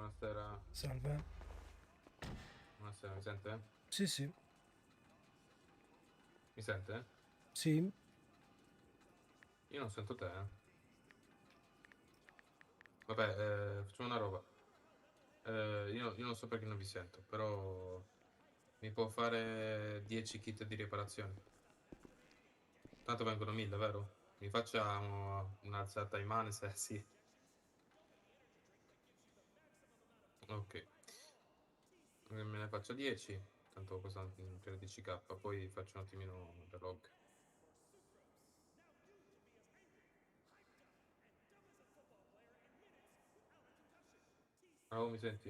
buonasera. Salve. Buonasera, mi sente? Sì, sì. Mi sente? Sì. Io non sento te. Vabbè, facciamo una roba. Io non so perché non vi sento, però mi può fare 10 kit di riparazione. Tanto vengono 1000, vero? Mi faccia un'alzata in mano se sì. Ok. Me ne faccio 10, tanto costano per 10k, poi faccio un attimino il log. Oh, mi senti?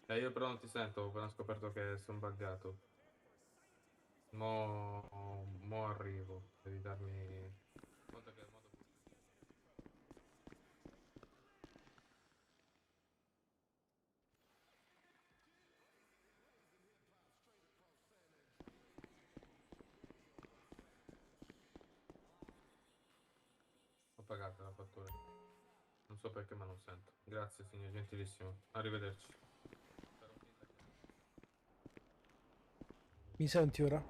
Io però non ti sento, ho appena scoperto che sono buggato. Mo arrivo, devi darmi conto che il modo funziona. Ho pagato la fattura. Non so perché, ma non sento. Grazie, signor gentilissimo. Arrivederci. Farò finta che non- Mi senti ora?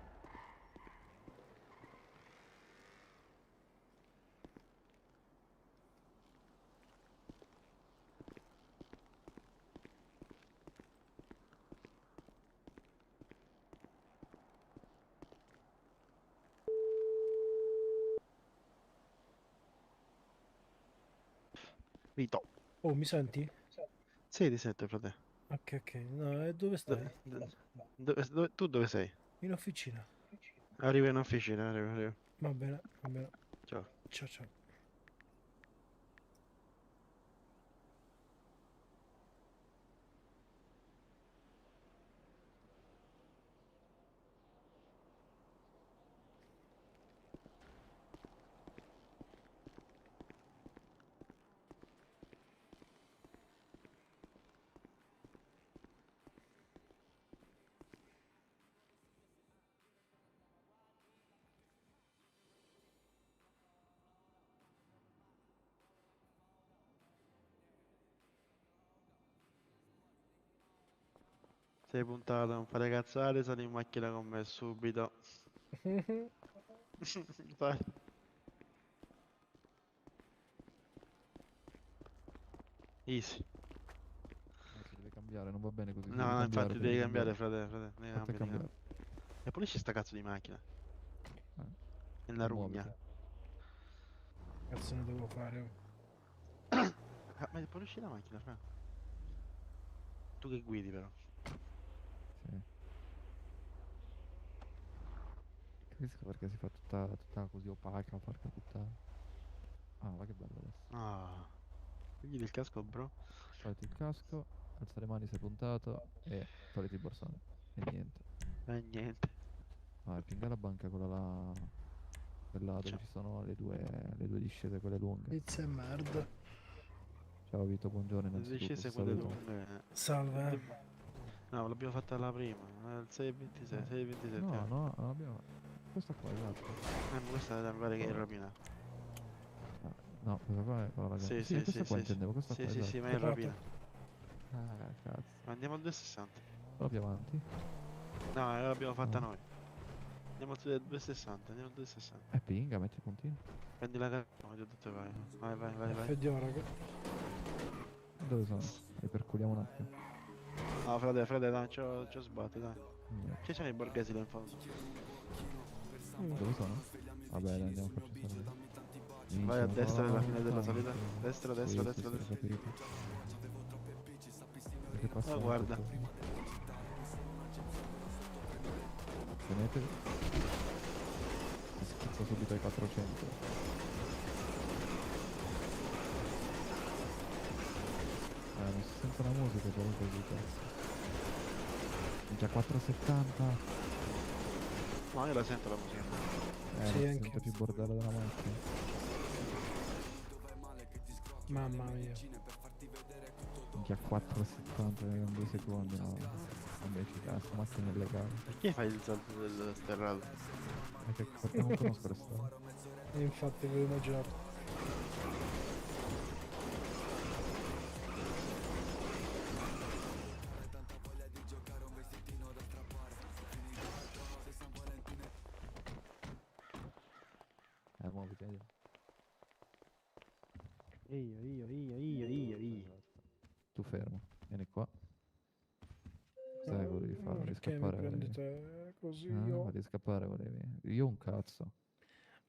Vito. Oh, mi senti? Sì, ti sento, frate. Ok, ok. No, e dove stai? Tu dove sei? In officina. Arrivo in officina, arrivo. Va bene, va bene. Ciao. Ciao, ciao. Sei puntato, non fare cazzate, sali in macchina con me subito. Vai. Easy. Si deve cambiare, non va bene così, si No, deve no, cambiare, infatti si deve devi cambiare, cambiare. frate. Devi Fate cambiare. cambiare. E pulisci sta cazzo di macchina. Eh, È e una muoviti. rugna. Cazzo ne devo fare? Oh? Ma pulisci la macchina, fra. Tu che guidi, però. Sì. Capisco perché si fa tutta così opaca, porca puttana. Ah, va che bello adesso. Ah. Togli il casco, bro. Togliti il casco, alza le mani se puntato e togliti il borsone. E niente. Niente. Ah, pinga la banca quella là, quella dove Ciao. ci sono le due discese, quelle lunghe. Pizza e merda. Ciao Vito, buongiorno Le innanzitutto, discese ti quelle saluto. lunghe. Salve. No, l'abbiamo fatta la prima. Il 6,26, No, 6,27. no, no, non abbiamo... Questa qua, esatto. Ma questa mi pare che è rapina. Ah, no, questa qua è quella Sì, Sì, sì, questa sì, qua sì, sì. intendevo, questa Sì, qua, sì, sì, esatto. ma è Errato. rapina. Ah, cazzo. Andiamo al 260. Però più avanti. No, l'abbiamo fatta No. noi. Andiamo al 260, andiamo al 260. Pinga, metti i puntini. Prendi la carta, come ti ho detto, vai. Vai. F di ora. Dove sono? Riperculiamo un attimo. No, frate, dai, c'ho sbatte, dai. Niente. Che c'è i borghesi là in fondo? Dove sono? Vabbè, dai, andiamo a farci salire. Vai a destra nella fine della tanto. salita. Destra, Sì, destra, sì, destra, sì, ho destra. capito. Perché passiamo guarda. tutto. Tenetevi. Si schizza subito ai 400. Non si sente la musica però così, cazzo. Già 4,70. No, io la sento la musica. Sì, Non si anche. sente più bordello della macchina. Mamma mia. Minchia 4,70 in 2 secondi, no. Invece cazzo, macchina illegale. Perché fai il salto del sterrato? Perché non conosco le strade. E infatti avevo immaginato. Io. Tu fermo, vieni qua. Cos'è che volevi fare? Volevi Perché mi scappare? prendi Volevi... te così? Ah, volevi scappare, volevi... Io un cazzo.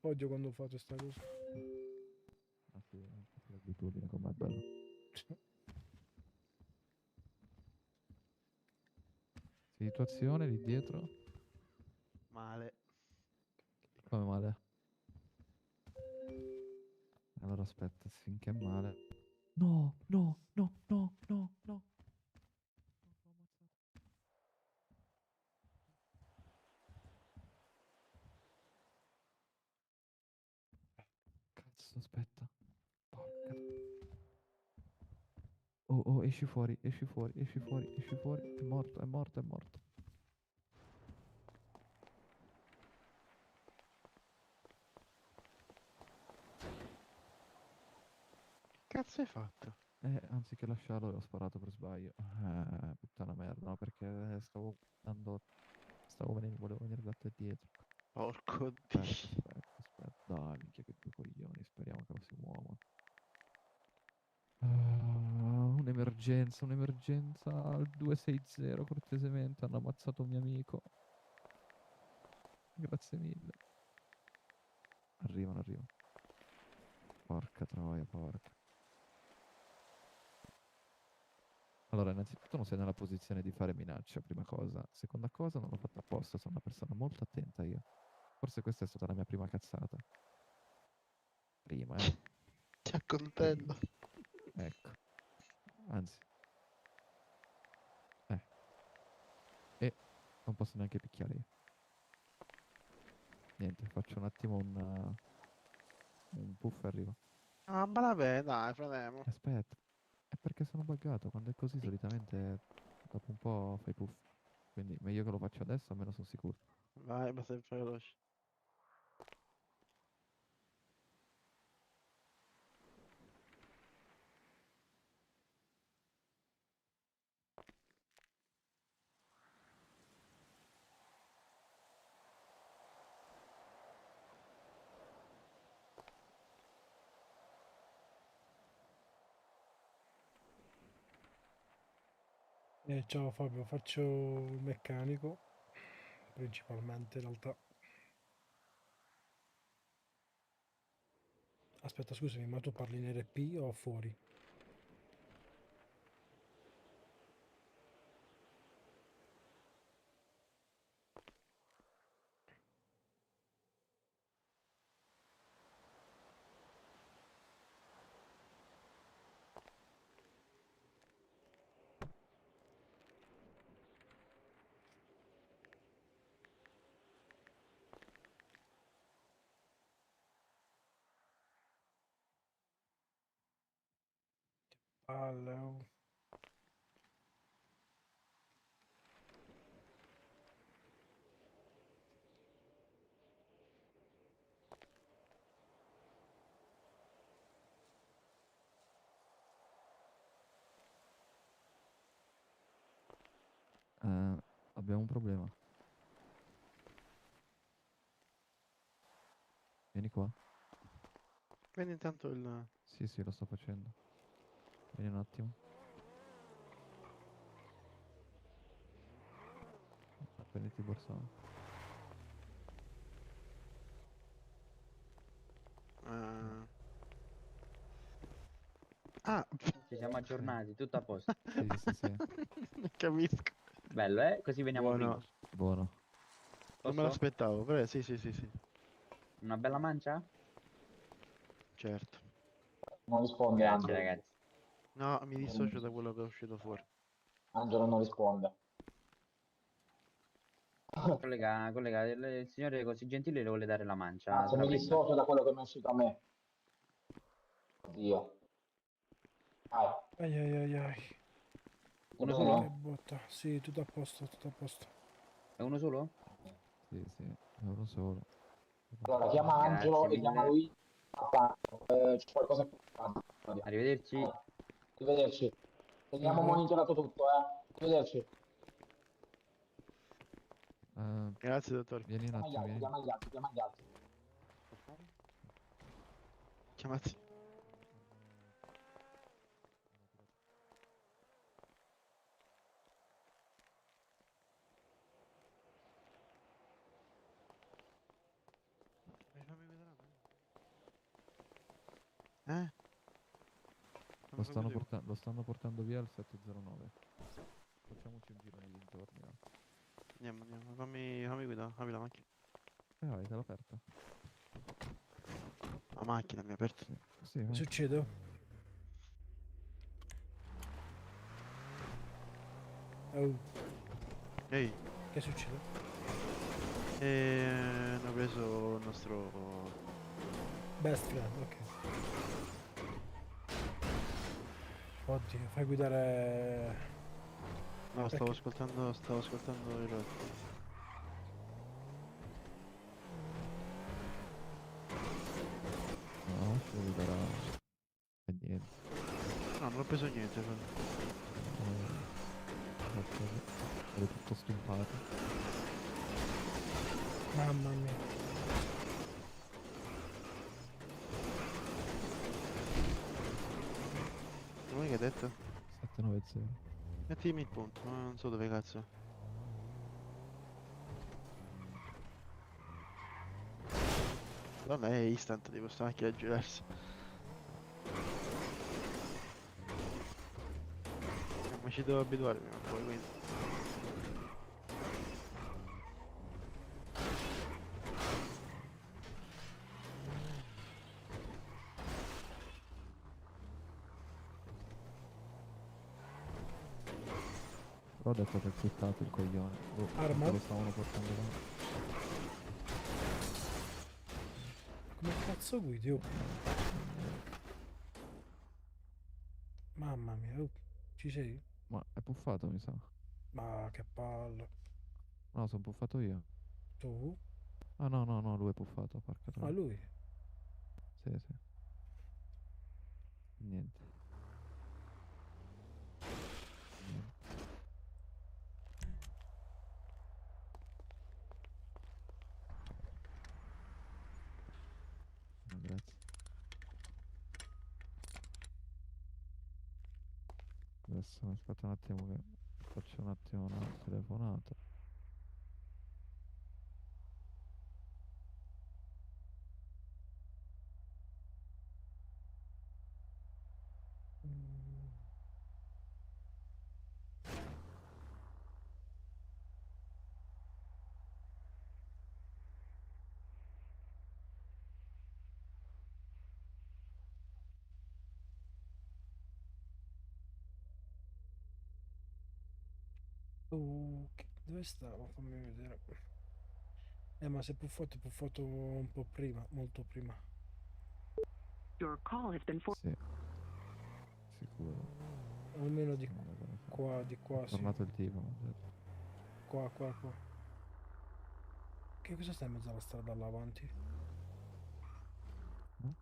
Odio quando fate sta cosa. Ah sì, l'abitudine com'è bello. Situazione lì dietro. Male. Come male? Allora aspetta, finché è male. No, no, no, no, no, no. Cazzo, aspetta. Porca. Oh, oh, esci fuori, esci fuori, esci fuori, esci fuori. È morto, è morto, è morto. Che cazzo hai fatto? Anziché lasciarlo, ho sparato per sbaglio. Puttana merda, no, perché volevo venire da te dietro. Porco Aspetta, Dio. aspetta. Dai, minchia che due coglioni, speriamo che non si muova. Un'emergenza al 260, cortesemente, hanno ammazzato un mio amico. Grazie mille. Arrivano, arrivano. Porca troia, porca. Allora, innanzitutto non sei nella posizione di fare minaccia, prima cosa. Seconda cosa, non l'ho fatta apposta, sono una persona molto attenta io. Forse questa è stata la mia prima cazzata. Prima, Ti accontento. ecco. Anzi, eh. E non posso neanche picchiare io. Niente, faccio un attimo un puff e arrivo. Ah, vabbè, dai, fratello. Aspetta, è perché sono buggato. Quando è così, solitamente dopo un po' fai puff. Quindi meglio che lo faccio adesso, almeno sono sicuro. Vai, ma sempre veloce. Ciao Fabio, faccio il meccanico, principalmente in realtà. Aspetta, scusami, ma tu parli in RP o fuori? Palle, oh. Abbiamo un problema. Vieni qua. Prendi intanto il... Sì, sì, lo sto facendo. Vieni un attimo. Prenditi il borsone. eh, Ah, Ci siamo aggiornati, tutto a posto. Sì, sì, sì. capisco. Bello, eh? Così veniamo prima. Buono. Buono. Non me Posso? l'aspettavo, però sì, sì, sì, sì. Una bella mancia? Certo. Non risponde Grazie, Angelo. ragazzi. No, mi dissocio da quello che è uscito fuori. Angelo non risponde. Collega, collega, il signore così gentile le vuole dare la mancia. Anzi, Se la mi prenda. dissocio da quello che mi è uscito a me. Oddio. Vai. Ai ai ai ai. Tutto Uno bene? Che solo? botta. Sì, tutto a posto, tutto a posto. È uno solo? Sì, sì. È uno solo. Allora, chiama Angelo Grazie e chiama mille. lui. C'è qualcosa più importante. Arrivederci. Arrivederci. Teniamo Salve. monitorato tutto, eh. Arrivederci. Grazie, dottore. Vieni un Chiama gli attimo, altri, vieni. chiama gli altri, chiama gli altri. Chiamati. Eh? Lo stanno portando via il 709. Facciamoci un giro nei dintorni, va. Andiamo, fammi guidare, apri la macchina. Vai, te l'ho aperta. La macchina mi ha aperto. Sì, sì, Che vai. succede? Oh, Ehi, che succede? hanno preso il nostro... Best friend, ok. Oddio, fai guidare... No, stavo Perché? ascoltando il... No, ci arriverà. E niente. No, non ho preso niente, però. È tutto stumpato. Mamma mia. Come che hai detto? 790. Mettimi il punto, ma non so dove cazzo. Vabbè, è instant di questa macchina a girarsi. Ma ci devo abituare prima o poi, quindi. Però ho detto che è quittato il coglione. Oh, Arma? perché lo stavano portando là. Come cazzo guidi? Oh. Mamma mia, oh. Ci sei? Ma è puffato, mi sa. Ma che palle. No, sono puffato io. Tu? Ah no, no, no, lui è puffato, porca Ah, troia. lui? Sì, sì. Niente. Niente. No, grazie. Adesso aspetta un attimo che faccio un attimo una telefonata. Mm. Dove stavo? Fammi vedere. Ma se è puffato un po' prima, molto prima. Your call has been for. Sì, sicuro. Almeno di È qua, sì. tornato il tipo, mi ha detto. Qua. Che cosa sta in mezzo alla strada là avanti? No?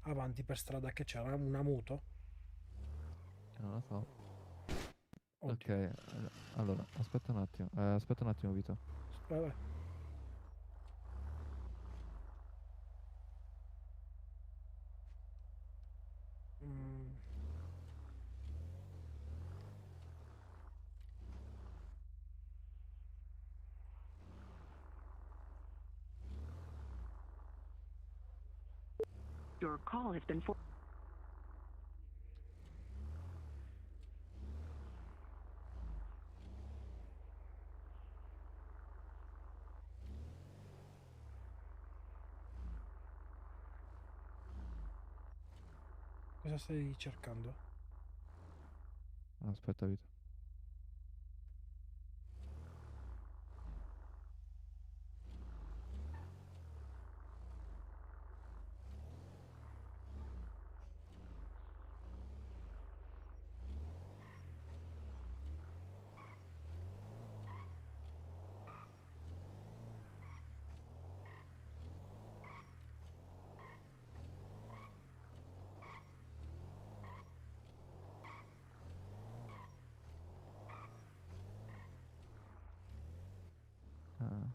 Avanti per strada che c'era una moto? Non lo so. Ok, Oddio. allora, aspetta un attimo, Vito. Vabbè. Mm. Your call has been for. Cosa stai cercando? Aspetta, Vito. Ah.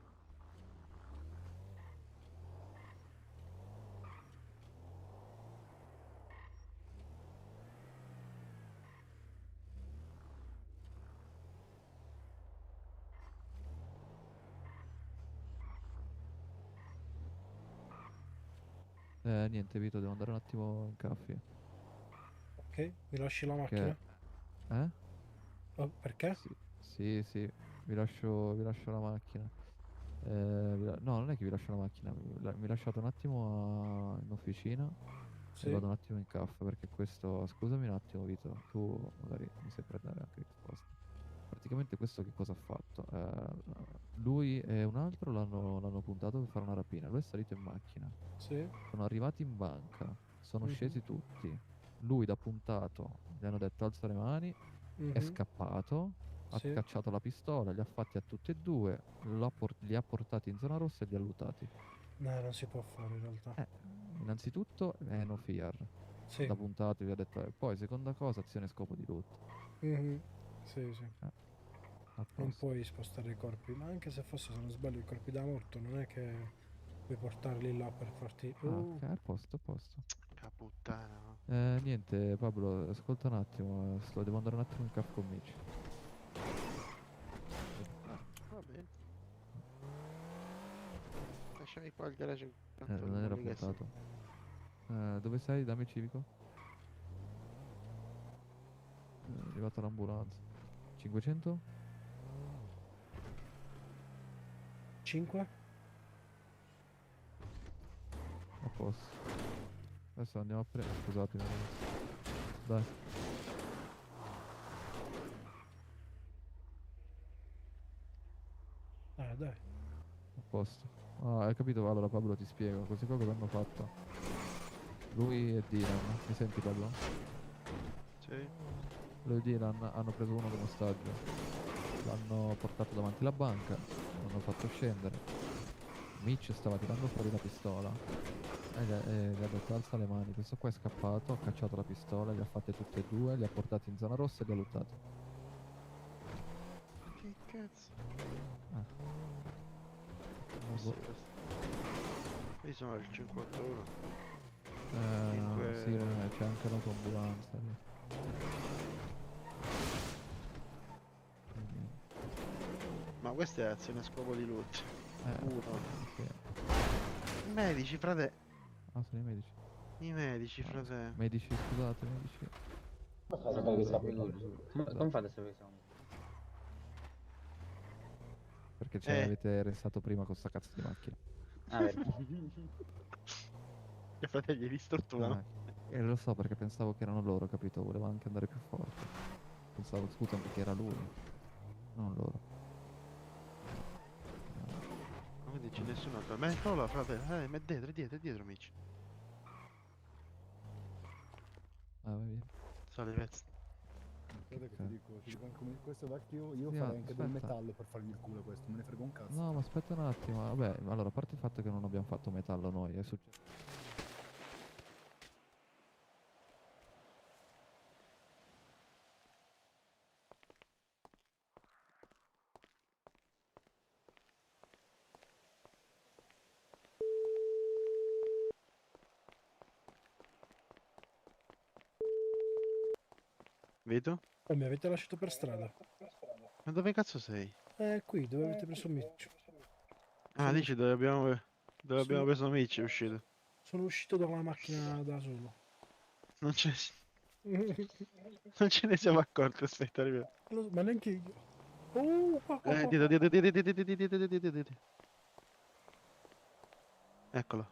Niente, Vito, devo andare un attimo in caffè. Ok, mi lasci la Perché... macchina? Eh? Oh, perché? Sì, vi lascio la macchina. No, non è che vi lascio la macchina, mi lasciate un attimo in officina e Sì. vado un attimo in caffè perché questo... Scusami un attimo, Vito, tu magari mi sai prendere anche risposta. Praticamente questo che cosa ha fatto? Lui e un altro l'hanno puntato per fare una rapina. Lui è salito in macchina. Sì. Sono arrivati in banca. Sono Mhm, scesi tutti. Lui da puntato gli hanno detto alza le mani. È mhm, scappato. Ha sì. cacciato la pistola. Li ha fatti a tutti e due. Li ha portati in zona rossa e li ha lootati. No, non si può fare in realtà. Eh, innanzitutto è no fear. Sì. Da puntato gli ha detto. Poi seconda cosa, azione e scopo di loot. Mhm, sì, sì. A Non posto. puoi spostare i corpi, ma anche se fosse, se non sbaglio, i corpi da morto, non è che puoi portarli là per farti... Ah, ok, a posto, a posto. Che puttana, no? Niente, Pablo, ascolta un attimo, devo andare un attimo in caffè con Mitch. Ah, va bene. Lasciami qua il garage. Tanto Non era non mica puntato. Dove sei? Dammi il civico. È arrivata l'ambulanza. 500? 5? A posto. Adesso andiamo a prendere. Scusatemi, ragazzi. Dai. Dai. A posto. Ah, hai capito? Allora Pablo ti spiego. Questi qua cosa hanno fatto? Lui e Dylan. Mi senti Pablo? Sì. Lui e Dylan hanno preso uno come ostaggio. L'hanno portato davanti alla banca. L'hanno fatto scendere. Mitch stava tirando fuori la pistola e gli ha detto alza le mani. Questo qua è scappato, ha cacciato la pistola, li ha fatte tutte e due, li ha portati in zona rossa e li ha lottati. Che cazzo? Ah. Questo Boh. è questo. Io sono al 51. Sì, c'è anche l'autoambulanza lì. Quindi, Ma questa è azione a scopo di loot. Uno. sì. I medici, frate. Ah, sono i medici. I medici, Ah, frate. medici, scusate, medici. Come fai a sapere che sta Figurati, come fate a sapere che siamo? Perché ce Eh. l'avete restato prima con sta cazzo di macchina. Ah, vero. Che fratelli li storturano. Ah, e lo so perché pensavo che erano loro, capito? Volevo anche andare più forte. Pensavo, scusami, che era lui, non loro. Ma quindi c'è nessun altro. Ma eccolo là, frate. Ma è dietro, è dietro, amici. Ah, vai via. Sale pezzi. Guarda che cazzo. ti dico anche questo vecchio, io Sì, farei anche del aspetta. metallo per fargli il culo questo, me ne frega un cazzo. No, ma aspetta un attimo. Vabbè, allora, a parte il fatto che non abbiamo fatto metallo noi, è successo. Vedo? Oh, mi avete lasciato per strada. Ma dove cazzo sei? Qui, dove avete preso Mitch? Ah, Sono dici dove abbiamo sono- preso Mitch è uscito. Sono uscito dalla macchina da solo. Non ce, non ce ne siamo accorti, aspetta, arriviamo. Ma neanche io. Qua. Dietro. Eccolo.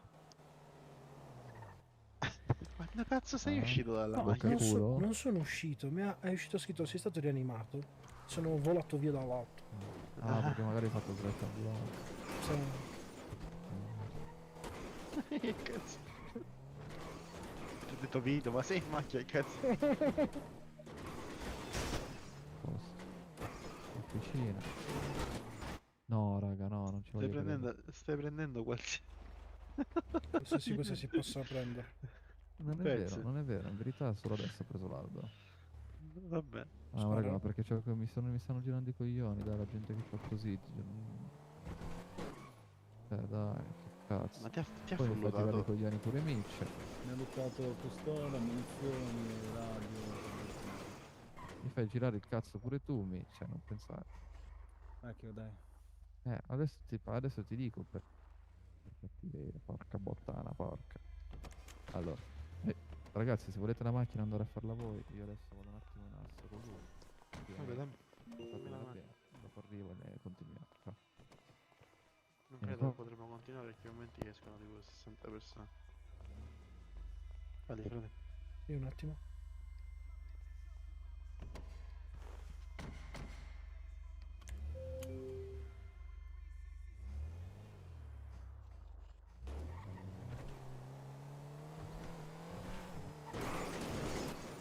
Quando cazzo sei Ah, uscito dalla No, bocca macchina? culo? non sono uscito, è uscito scritto sei stato rianimato. Sono volato via dall'auto. Ah, perché magari hai fatto svelta ambulante. Cioè, Che cazzo? Ti ho detto Vito, ma sei in macchina, cazzo? Posto. Officina. No, raga, no, non ci voglio credere. Stai prendendo qualsiasi... questo si possa prendere. Non è vero, Pezzi. non è vero. In verità solo adesso ho preso l'albero. Vabbè. Ah, ma raga, ma Spara. perché mi stanno girando i coglioni, dai, la gente che fa così. Dai, che cazzo. Ma ti ha Poi mi fa girare i followato? coglioni pure Mitch. Mi ha buttato pistola, munizioni, radio. Mi fai girare il cazzo pure tu, Mitch, non pensare. Ecco, dai. Adesso ti dico per cattiveria, porca bottana, porca. Allora, ragazzi, se volete la macchina andare a farla voi, io adesso vado un attimo in asso con lui. Vabbè, dammi. Fate la la mano. bene, dopo arrivo e ne continuiamo. Ciao. Non Vieni credo che qua. potremo continuare perché ai momenti escono tipo 60 persone. Vale, frate. Sì, un attimo.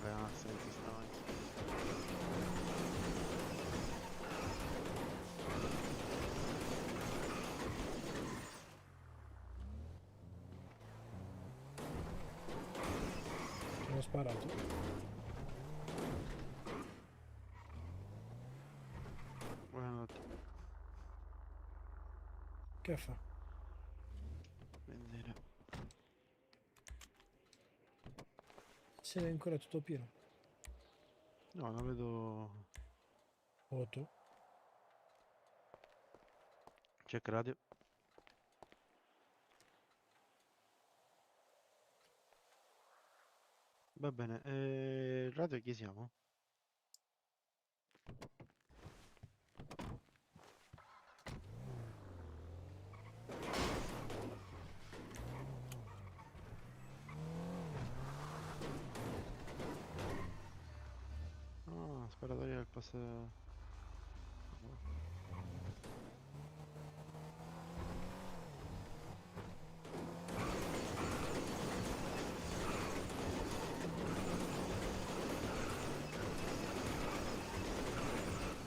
Ah, senti, sta macchina. Sono sparato. Buonanotte. Che fa? Benzina. Sei ancora tutto pieno. No, non vedo. Foto. Check radio. Va bene, radio chi siamo? Ah, sparatoria del passato.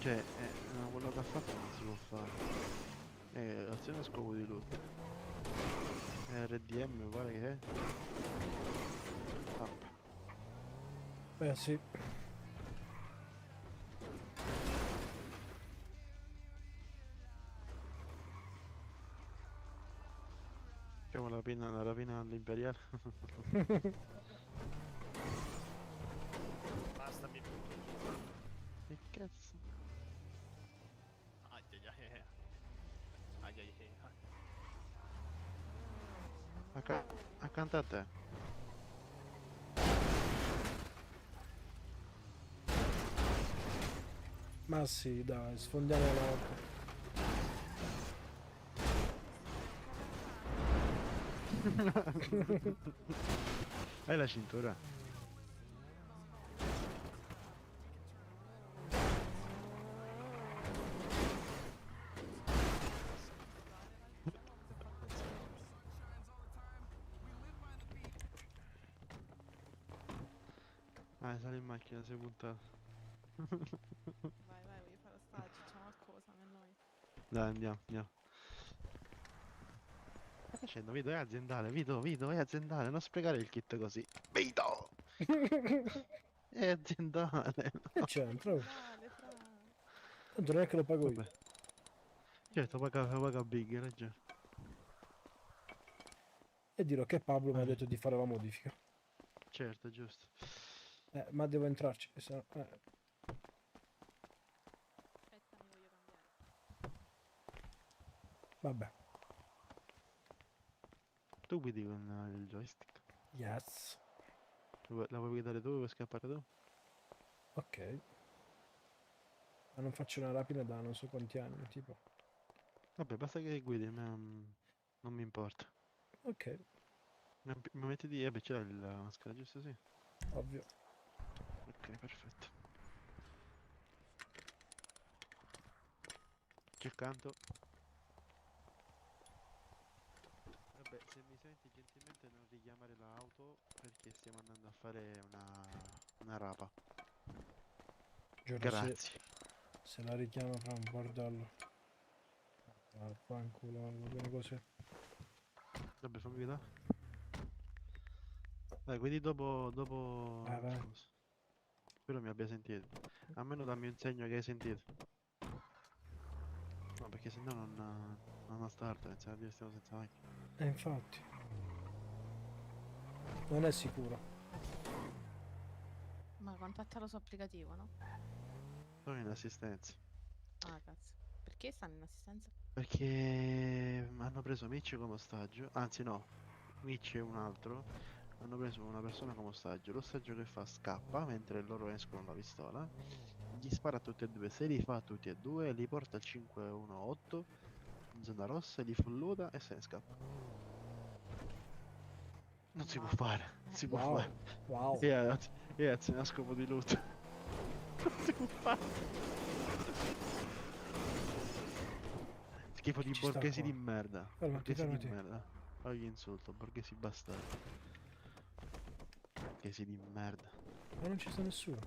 Cioè, no, quello che ha fatto non si può fare. Azione a scopo di lutto. RDM uguale che è? Ah, Beh, sì. facciamo la rapina all'imperiale. Basta, mi butto giù. Che cazzo? Ai ai ai. Ai ai ai. Accanto a te. Ma sì, dai, sfondiamo l'auto. Hai la cintura? Sali in macchina, sei puntato. Vai, vai, voglio fare assaggio, facciamo qualcosa, mi annoio. Dai, andiamo, andiamo. Che stai facendo? Vito, è aziendale, Vito, è aziendale, non sprecare il kit così. Vito! È aziendale, Che no? c'entra? Oh? Dale, fra. Tanto non è che lo pago io. Vabbè. Certo, paga Big, hai ragione. E dirò che Pablo mi ha detto di fare la modifica. Certo, giusto. Ma devo entrarci. Se no, Aspetta, mi voglio cambiare. Vabbè. Tu guidi con il joystick. Yes. La vuoi guidare tu? Vuoi scappare tu? Ok. Ma non faccio una rapina da non so quanti anni, tipo. Vabbè, basta che guidi, a me non mi importa. Ok, Mi metti di... beh, c'è la maschera, giusto? Sì. ovvio. Ok, perfetto. C'è accanto. Vabbè, se mi senti gentilmente non richiamare l'auto perché stiamo andando a fare una rapa. Giuro, Grazie. se la richiama fra un bordello. Fanculo, va bene così. Vabbè, fammi vedere. Dai, quindi dopo... Vai. Scusa. Spero mi abbia sentito. Almeno dammi un segno che hai sentito. No, perché sennò non ha start, iniziamo a dire stiamo senza macchina. Infatti. Non è sicuro. Ma contattalo su applicativo, no? Sono in assistenza. Ah, cazzo. Perché stanno in assistenza? Perché hanno preso Mitch come ostaggio. Anzi no, Mitch e un altro. hanno preso una persona come ostaggio. L'ostaggio che fa? Scappa mentre loro escono la pistola. Gli spara a tutti e due. Se li fa a tutti e due, li porta al 518 in zona rossa, li fulluta e se ne scappa. Non si può fare. Non si può Wow, fare. wow. E azione a scopo di lutto. Non si può fare. Schifo di Chi ci sta borghesi qua? di merda. Fermati, Borghesi di fermati. merda. Poi gli insulto, borghesi bastardi. Borghesi di merda. Ma non ci sta nessuno.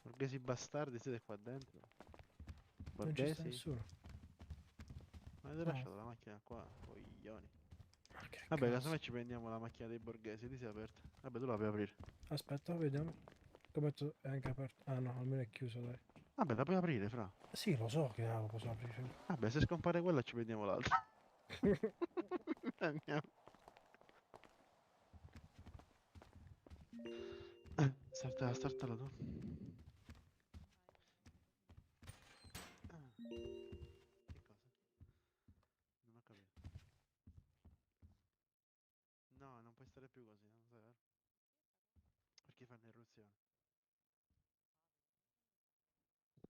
Borghesi bastardi, siete qua dentro? Non ci sta Borghesi? nessuno. Ma avete No. lasciato la macchina qua, coglioni. Ma che Vabbè, cazzo. casomai ci prendiamo la macchina dei borghesi, ti sei aperta. Vabbè, tu la puoi aprire. Aspetta, vediamo. Come è anche aperto. Ah no, almeno è chiuso, dai. Vabbè, la puoi aprire, fra. Sì, lo so che lo posso aprire. Vabbè, se scompare quella ci prendiamo l'altra. Andiamo. Startala tu. Che cosa? Non ho capito. No, non puoi stare più così, non sai, vero? Perché fanno irruzione.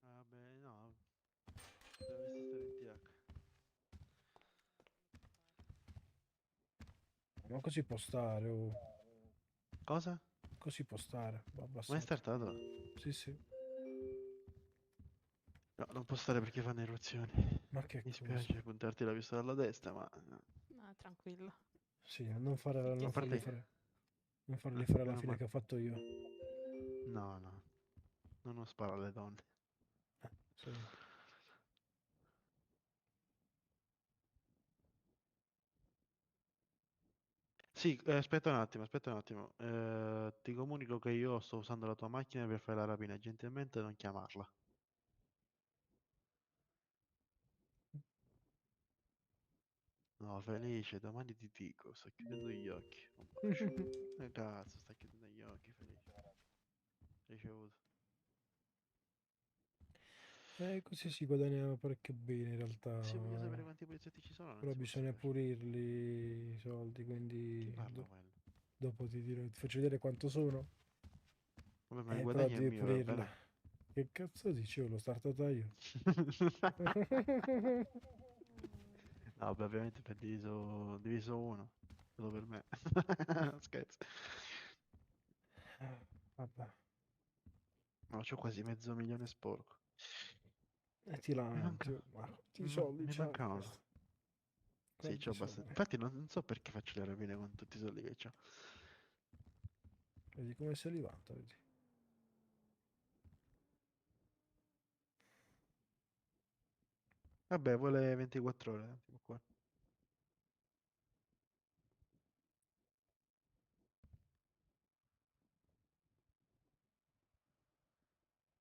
Vabbè, no. Dovresti stare in TH. Ma così può stare, oh. Cosa? Così può stare. Va Ma è abbassato. startato? Sì, sì. No, non può stare perché fanno irruzioni. Ma che Mi cosa? spiace puntarti la pistola alla testa, ma... No, tranquillo. Sì, non farli A parte- fare. Non farli fare la meno fine male. che ho fatto io. No, no. Non sparo alle donne. Sì. Sì, aspetta un attimo, aspetta un attimo. Ti comunico che io sto usando la tua macchina per fare la rapina. Gentilmente non chiamarla. No, Felice, domani ti dico. Sto chiudendo gli occhi. Un bacio. Cazzo, sta chiudendo gli occhi, Felice. Ricevuto. Così si guadagna parecchio bene in realtà. Sì, voglio sapere quanti poliziotti ci sono. Non Però si può bisogna sapere. pulirli i soldi, quindi Chi parla quello? dopo ti dirò, ti faccio vedere quanto sono. Vabbè, ma il Però guadagno è devi mio, va pulirla. bene? Che cazzo dicevo? L'ho startata io. No, vabbè, ovviamente per diviso uno. Solo per me. Scherzo. Vabbè. No, c'ho quasi mezzo milione sporco. E ti Mi lamenti. manca... Ma quanti soldi mi c'hai? mancano. Sì, Quanti c'ho abbastanza. soldi? Infatti non so perché faccio le rapine con tutti i soldi che c'ho. Vedi come si levanta, vedi? Vabbè, vuole 24 ore. Tipo qua.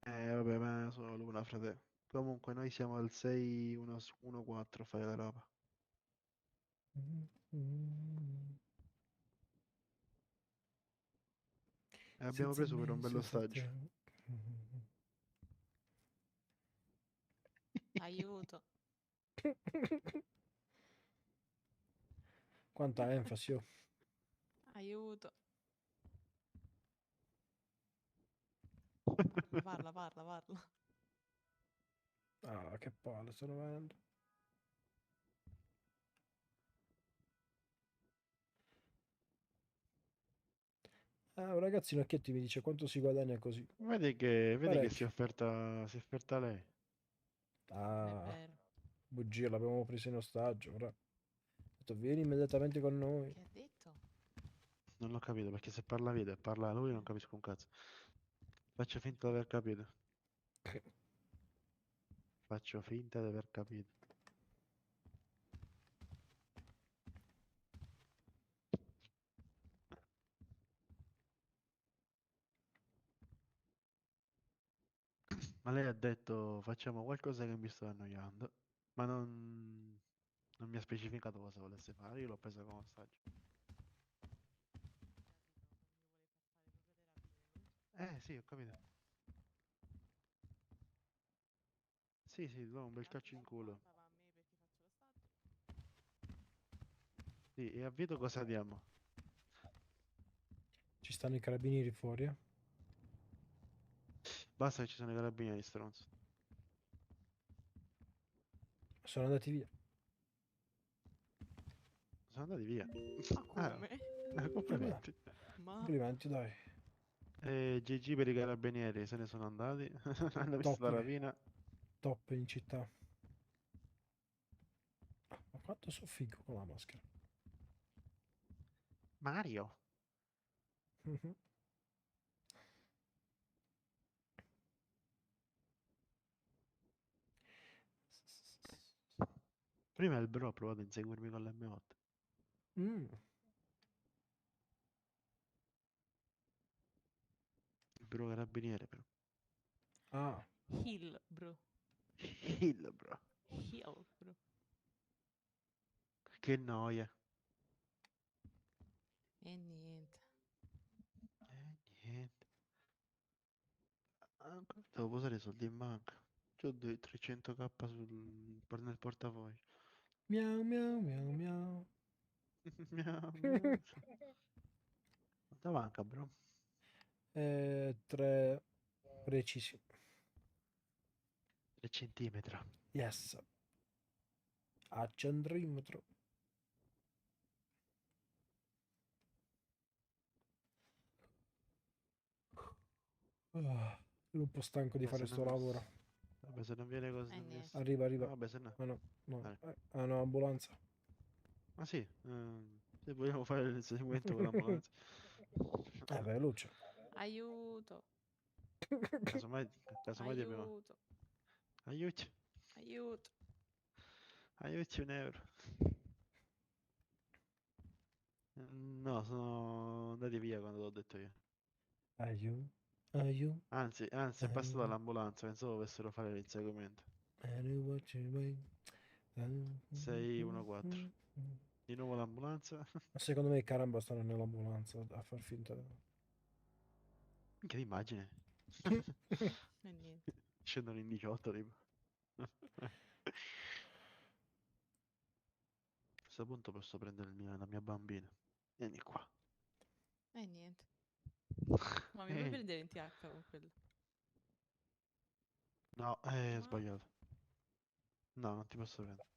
Vabbè, ma sono l'una fra te. Comunque noi siamo al 6-1-4 fai la roba. E abbiamo Senza preso pure me, un bello senza ostaggio. te. Aiuto. Quanta enfasi ho. Aiuto. Parla, parla, parla. Ah, che palle, sto venendo. Ah, un ragazzino Occhietti mi dice quanto si guadagna così. Vedi che si è Parecchio. offerta lei. Non è Ah, vero. bugia, l'abbiamo preso in ostaggio, ora. Ho detto, vieni immediatamente con noi. Che ha detto? Non l'ho capito perché se parla video e parla lui non capisco un cazzo. Faccio finta di aver capito. Faccio finta di aver capito. Ma lei ha detto facciamo qualcosa che mi sto annoiando, ma non mi ha specificato cosa volesse fare, io l'ho presa come ostaggio. Sì, ho capito. Sì, sì, do un bel calcio in culo. Stava a me perché faccio l'ostaggio. Sì, e a Vito cosa diamo? Ci stanno i carabinieri fuori, eh? Basta che ci sono i carabinieri, stronzo. Sono andati via. Sono andati via. Ma Ah, come? complimenti. Ma Complimenti, dai. GG per i carabinieri, se ne sono andati. Hanno visto Top. la rapina. Top in città. Ah, ma quanto sono figo con la maschera. Mario. Mhm. Prima il bro ha provato a inseguirmi con l'M8. Mm. Il bro carabiniere però. Ah, Hill, bro. Il bro. Hill, bro. Che noia. E niente. Niente. Ah, devo posare i soldi in banca. C'ho 300k nel portafoglio. miau miau miau miau. Miau, miau. Quanta manca, bro? 3 precisi. 3 centimetri. Yes. A centimetro. Sono un po' stanco di Vabbè, fare se sto non- lavoro. Vabbè, se non viene così. non niente. viene- Arriva. Vabbè, se no. Ah no, no. Vale. Ah no, ambulanza. Ma sì, se vogliamo fare il seguimento con l'ambulanza. Veloce. Aiuto. Casomai dobbiamo. Aiuto. Aiuti, Aiuto. aiuti un euro. No, sono andati via quando l'ho detto io. Aiuto. Anzi, è passata l'ambulanza, pensavo dovessero fare l'inseguimento. 614. Di nuovo l'ambulanza. Ma secondo me i caramba stanno nell'ambulanza a far finta. Che immagine. E niente. Scendono in 18 tipo. A questo punto posso prendere la mia bambina. Vieni qua. E niente. Ma mi puoi prendere in TH con quello? No, ho Ma- sbagliato. No, non ti posso prendere.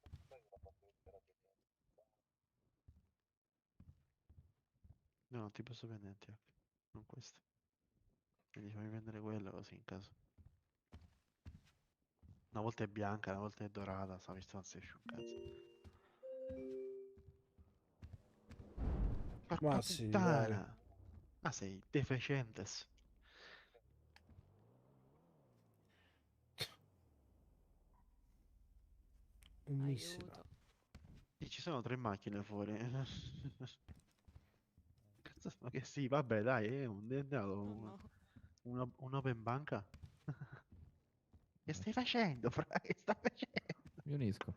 No, non ti posso prendere niente. Non questo. Quindi fammi prendere quella così in caso. Una volta è bianca, una volta è dorata. Sta vista non sei più un cazzo. Porca Ma sì, puttana! Ma sei deficientes. Un missile. Aiuto. E ci sono 3 macchine fuori. Cazzo, ma che sì, vabbè, dai, è un Oh no. un open banca. Che stai facendo, fra? Che stai facendo? Mi unisco.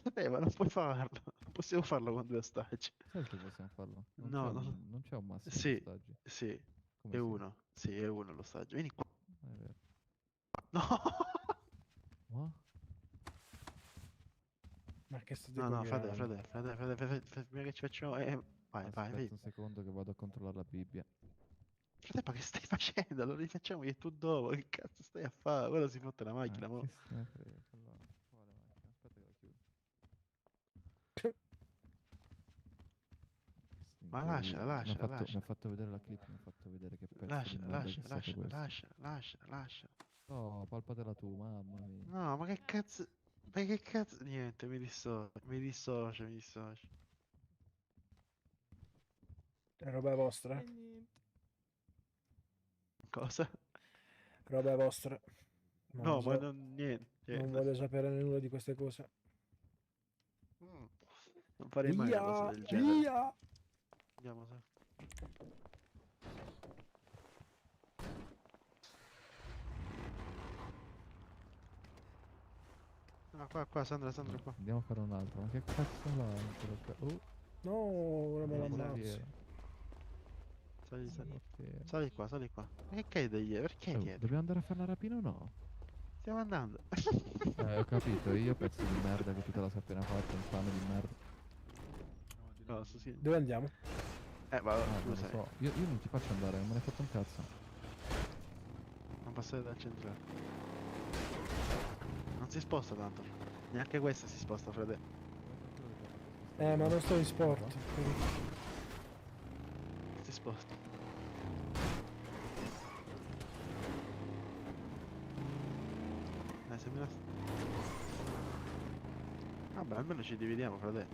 Vabbè, ma non puoi farlo. Non possiamo farlo con 2 ostaggi. Certo che possiamo farlo. No, no. Non c'è un massimo di Sì, ostaggi. sì, Come è sì? uno. Sì, è uno l'ostaggio. Vieni qua. È vero. No! Oh? Ma che state No, no, frate, combinando? prima che ci facciamo... vai, Aspetta vai. un secondo che vado a controllare la Bibbia. Frate, ma che stai facendo? Lo rifacciamo io e tu dopo. Che cazzo stai a fare? Quello si fotte la macchina, mo. Chi se ne frega? Allora, quale macchina? Aspetta che la chiudo. Ma Stinco, lasciala, mi ha lasciala, fatto, mi ha lasciala. fatto vedere la clip, mi ha fatto vedere che pezzo di Lasciala, merda che è lasciala, stato questo. lasciala. Oh, palpatela tu, mamma mia. No, ma che cazzo... Ma che cazzo... Niente, mi dissocio. Robe vostre? E niente. Cosa? Robe vostre. Non No, lo ma so. niente. Non voglio sapere nulla di queste cose. Non farei mai una cosa del genere. Via! Andiamo, se. Ah, qua, Sandra, qua. Andiamo a fare un altro. Ma che cazzo va? Oh, No, ora me Vieni, la sali. ammazzi. Sali. Sali qua. Ma che cade dietro? Perché dietro? Dobbiamo andare a fare la rapina o no? Stiamo andando. Ho capito, io pezzo di merda che tu te la sei appena fatta, infame di merda. No, sì. Dove andiamo? Ma Non lo scusa, so. Io non ti faccio andare, non me ne hai fatto un cazzo. non passare dal centrale. Non si sposta tanto. Neanche questa si sposta, frate. Ma non sto in sport. Non si sposta. Se me la... Vabbè, almeno ci dividiamo, frate.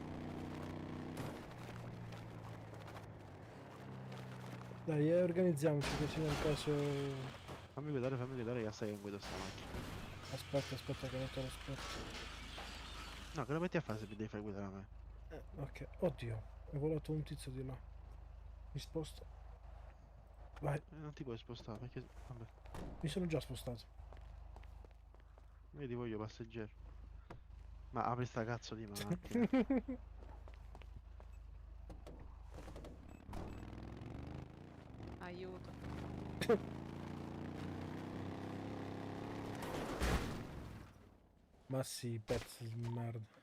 Dai, organizziamoci così nel caso... Fammi guidare che sai che guido sta macchina. Aspetta che metto lo sport. No, che lo metti a fare se mi devi far guidare a me? Ok. Oddio, è volato un tizio di là. Mi sposto. Vai, Non ti puoi spostare perché... Vabbè, mi sono già spostato. vedi, voglio passeggero. Ma apri sta cazzo di macchina. Aiuto. Ma sì, pezzi di merda.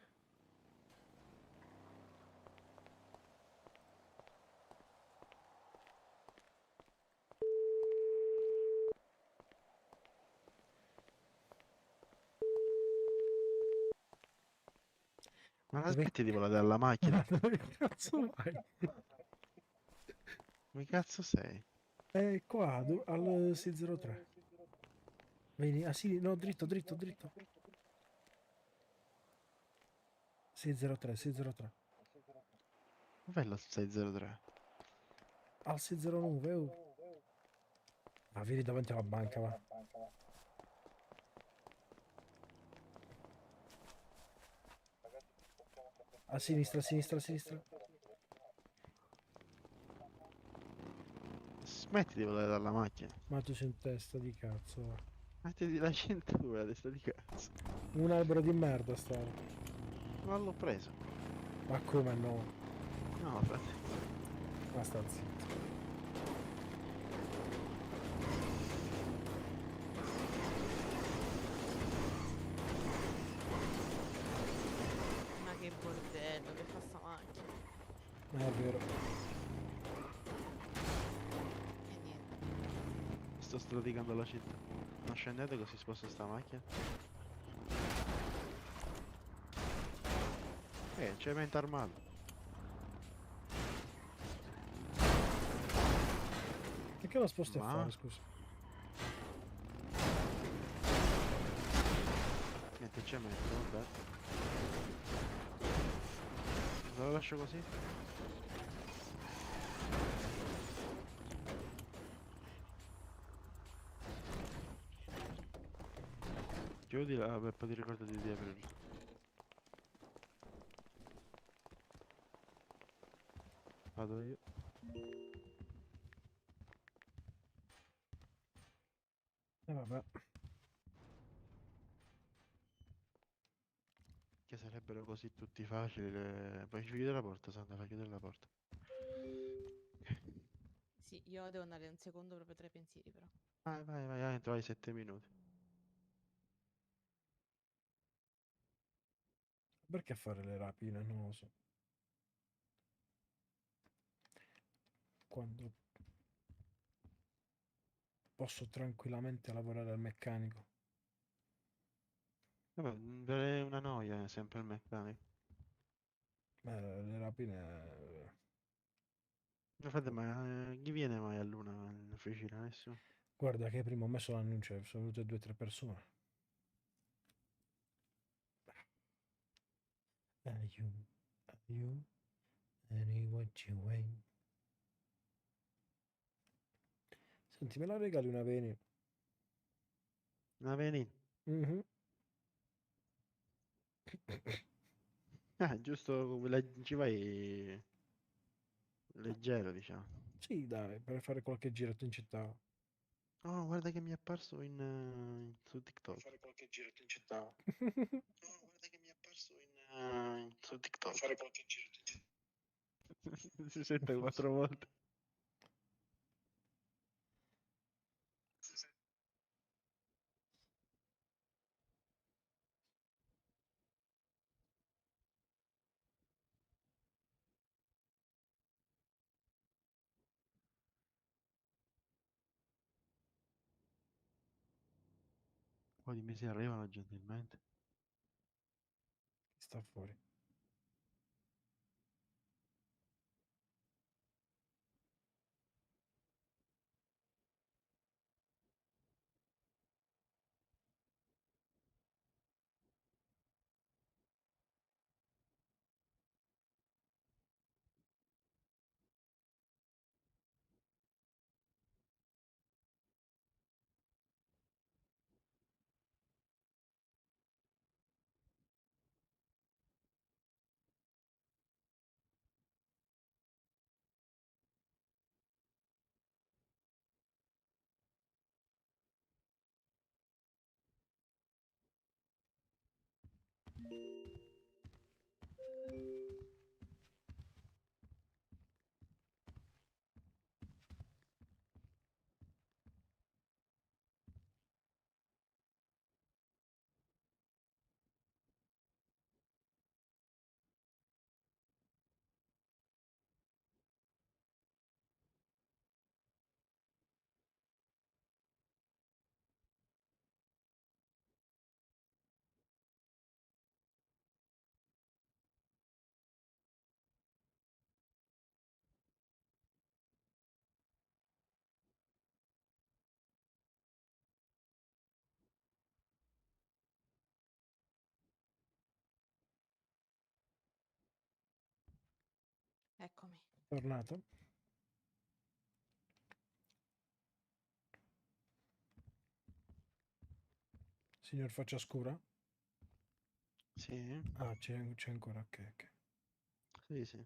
Ma Dove- aspetti di volare dalla macchina? Dove cazzo vai? Come cazzo sei? Qua, al 603. Vieni, ah sì, no, dritto. 603. Dov'è lo 603? Al 609, oh. Ah, vieni davanti alla banca, va. A sinistra. Smetti di volare dalla macchina. Ma tu sei in testa di cazzo, va. Mettiti la cintura, testa di cazzo. Un albero di merda stavo. Non l'ho preso. Ma come no? No, frate. Ma sta zitto. Ma che bordello che fa sta macchina. È vero. E niente. Sto straticando la città. Non scendete così sposta sta macchina. Cemento armato. E che lo sposti a Ma- fare, scusa? Niente cemento, vabbè. Lo lascio così? Chiudila per poi ti ricordati di aprirla. Vado io. Vabbè. Che sarebbero così tutti facili. Poi chiudere la porta, Sandra, fai chiudere la porta. Sì, io devo andare un secondo proprio tra i pensieri però. Vai, entro ai 7 minuti. Perché fare le rapine? Non lo so. Quando posso tranquillamente lavorare al meccanico. Vabbè, è una noia sempre il meccanico. Le rapine... Frate, ma chi viene mai a Luna in officina? Nessuno. Guarda che prima ho messo l'annuncio, sono venute 2 o 3 persone. Are you, any what you want? Senti, me la regali una veni? Ma vieni. Mhm. Giusto, ci vai leggero, diciamo. Sì, dai, per fare qualche giretto in città. Oh, guarda che mi è apparso su TikTok. Fare qualche giretto in città. Oh, guarda che mi è apparso su TikTok. Fare qualche giretto in città. Si sente 4 volte. Poi dimmi se arrivano gentilmente. Sta fuori. Eccomi. Tornato. Signor Faccia Scura? Sì? Ah, c'è ancora, ok, ok. Sì, sì.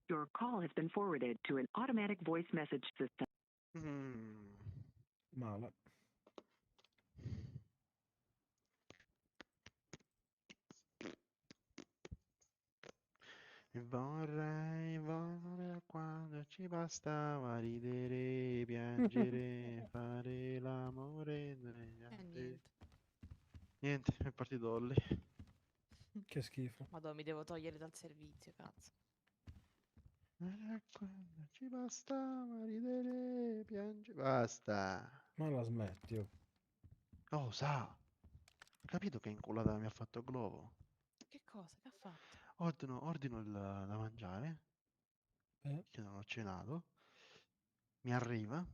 Your call has been forwarded to an automatic voice message system. Mm. Male. E vorrei quando ci bastava ridere, piangere, fare l'amore negli alberi. Niente. Niente, è partito Olli. Che schifo. Madonna, mi devo togliere dal servizio, cazzo. E quando ci bastava ridere, piangere. Basta. Ma la smetti, oh. Oh, sa. Hai capito che inculata mi ha fatto Glovo? Che cosa? Che ha fatto? Ordino da mangiare, che non ho cenato. Mi arriva.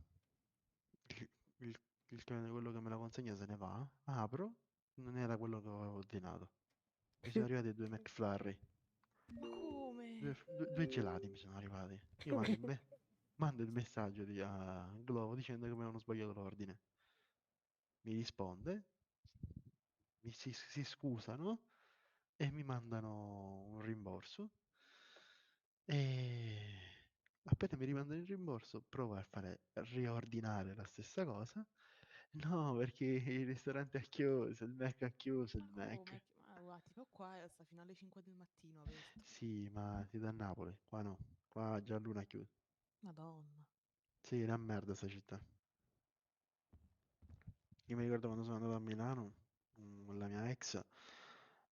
Il, il- quello che me la consegna se ne va. Apro. Non era quello che avevo ordinato. Mi sono arrivati 2 McFlurry. Ma come? Due gelati mi sono arrivati. Io mando il messaggio a Glovo dicendo che mi avevano sbagliato l'ordine. Mi risponde, si scusano e mi mandano un rimborso. E appena mi rimandano il rimborso, provo a riordinare la stessa cosa. No, perché il ristorante ha chiuso, il Mac ha chiuso, il Ma come? Mac. Ma guarda, tipo qua sta fino alle 5 del mattino aperto. Sì, ma siete a Napoli, qua no, qua già l'una chiude. Madonna. Sì, è una merda sta città. Io mi ricordo quando sono andato a Milano con la mia ex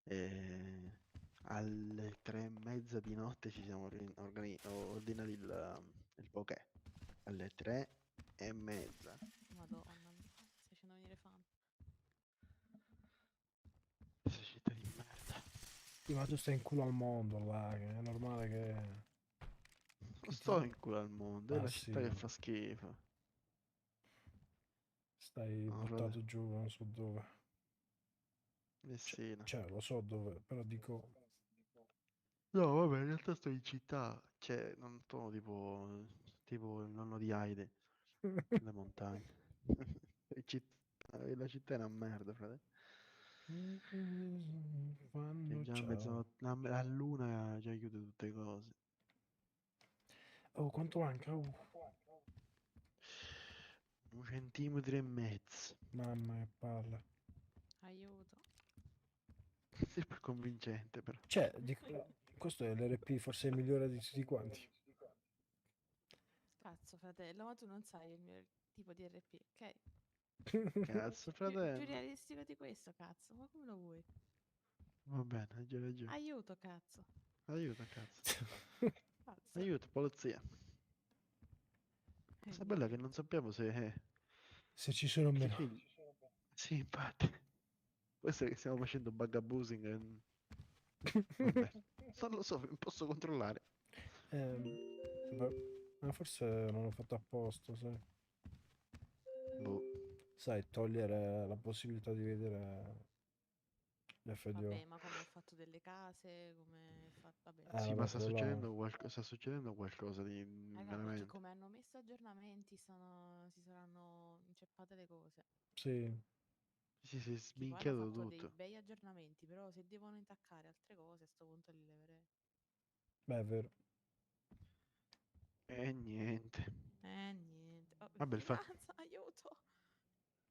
e alle 3:30 di notte ci siamo ordinati il poké. Alle 3:30. Madonna, mi stai facendo venire fame. Questa città di merda. Sì, ma tu stai in culo al mondo là, che è normale che... Non sto in culo al mondo, è Ah la sì, città che fa schifo. stai No, frate, buttato giù, non so dove. Messina. Cioè, lo so dove, però dico... No, vabbè, in realtà sto in città, cioè, non sono tipo il nonno di Heide, le montagne. La città è una merda, frate. Che Fanno già a ciao. mezzanotte, a luna già chiude tutte le cose. Oh, quanto manca? Oh, 1,5 centimetri. mamma che palle. Aiuto. Super convincente però. Cioè, questo è l'RP forse migliore di tutti quanti. Cazzo, fratello, ma tu non sai il mio tipo di RP, ok? Cazzo, Più fratello. realistico di questo, cazzo, ma come lo vuoi? Va bene, hai già ragione. Aiuto, cazzo. Aiuto, cazzo. Cazzo. Aiuto, polizia. La cosa bella è che non sappiamo se... Se ci sono o che meno. figli... Sì, infatti. Può essere che stiamo facendo bug abusing vabbè. Non lo so, non posso controllare. Ma forse non l'ho fatto apposta, sai. Boh. Sai, togliere la possibilità di vedere l'FDO. Vabbè, ma come ho fatto delle case, come ho fatto... Vabbè, Sì, vabbè, ma sta quello là. succedendo qualcosa di raga, perché veramente. come hanno messo aggiornamenti si saranno inceppate le cose. Sì. Sì, si è Tipo hanno sminchiato fatto dei tutto. bei aggiornamenti, però se devono intaccare altre cose a sto punto li leverei. Beh, è vero. E niente. Niente. Oh, Vabbè, il fatto... finanza, aiuto!